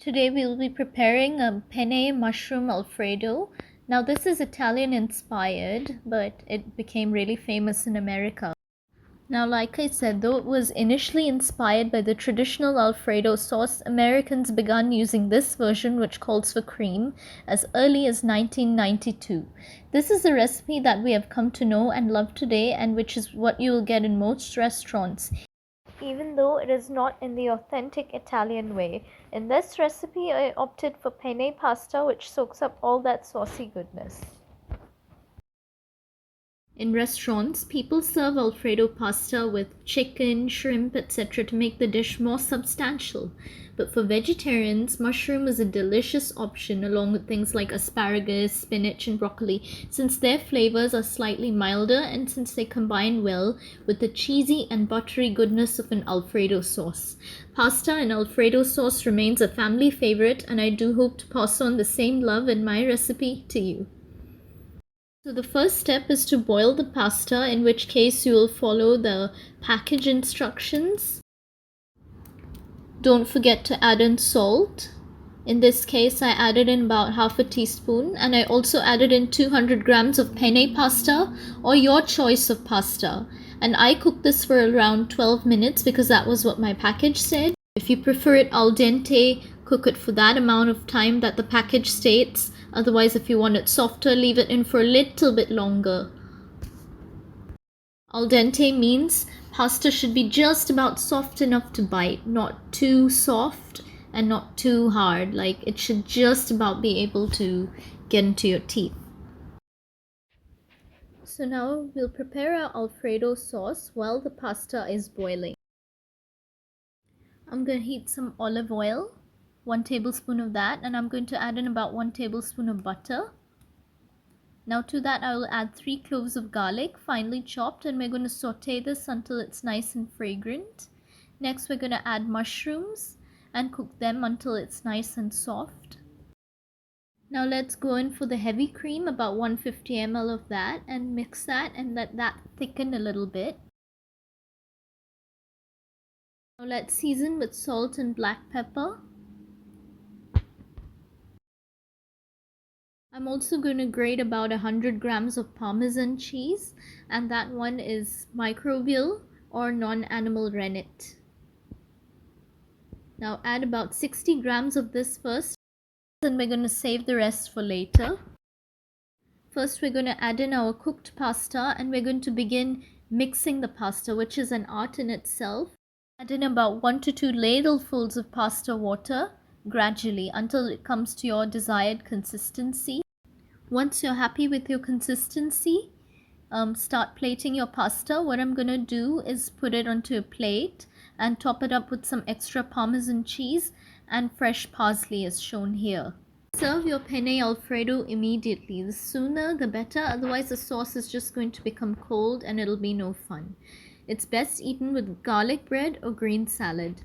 Today we will be preparing a penne mushroom Alfredo. Now this is Italian inspired, but it became really famous in America. Now, like I said, though it was initially inspired by the traditional Alfredo sauce, Americans began using this version, which calls for cream, as early as 1992. This is a recipe that we have come to know and love today, and which is what you will get in most restaurants, even though it is not in the authentic Italian way. In this recipe, I opted for penne pasta, which soaks up all that saucy goodness. In restaurants, people serve Alfredo pasta with chicken, shrimp, etc. to make the dish more substantial. But for vegetarians, mushroom is a delicious option along with things like asparagus, spinach, and broccoli, since their flavors are slightly milder and since they combine well with the cheesy and buttery goodness of an Alfredo sauce. Pasta and Alfredo sauce remains a family favorite, and I do hope to pass on the same love in my recipe to you. So the first step is to boil the pasta, in which case you will follow the package instructions. Don't forget to add in salt. In this case I added in about half a teaspoon, and I also added in 200 grams of penne pasta or your choice of pasta. And I cooked this for around 12 minutes because that was what my package said. If you prefer it al dente, cook it for that amount of time that the package states. Otherwise, if you want it softer, leave it in for a little bit longer. Al dente means pasta should be just about soft enough to bite, not too soft and not too hard. Like, it should just about be able to get into your teeth. So now we'll prepare our Alfredo sauce while the pasta is boiling. I'm going to heat some olive oil, 1 tablespoon of that, and I'm going to add in about 1 tablespoon of butter. Now to that I will add 3 cloves of garlic, finely chopped, and we're going to saute this until it's nice and fragrant. Next we're going to add mushrooms and cook them until it's nice and soft. Now let's go in for the heavy cream, about 150 ml of that, and mix that and let that thicken a little bit. Now let's season with salt and black pepper. I'm also going to grate about 100 grams of Parmesan cheese, and that one is microbial or non-animal rennet. Now add about 60 grams of this first, and we're going to save the rest for later. First we're going to add in our cooked pasta, and we're going to begin mixing the pasta, which is an art in itself. Add in about 1 to 2 ladlefuls of pasta water gradually until it comes to your desired consistency. Once you're happy with your consistency, start plating your pasta. What I'm going to do is put it onto a plate and top it up with some extra Parmesan cheese and fresh parsley as shown here. Serve your penne Alfredo immediately. The sooner the better, otherwise the sauce is just going to become cold and it'll be no fun. It's best eaten with garlic bread or green salad.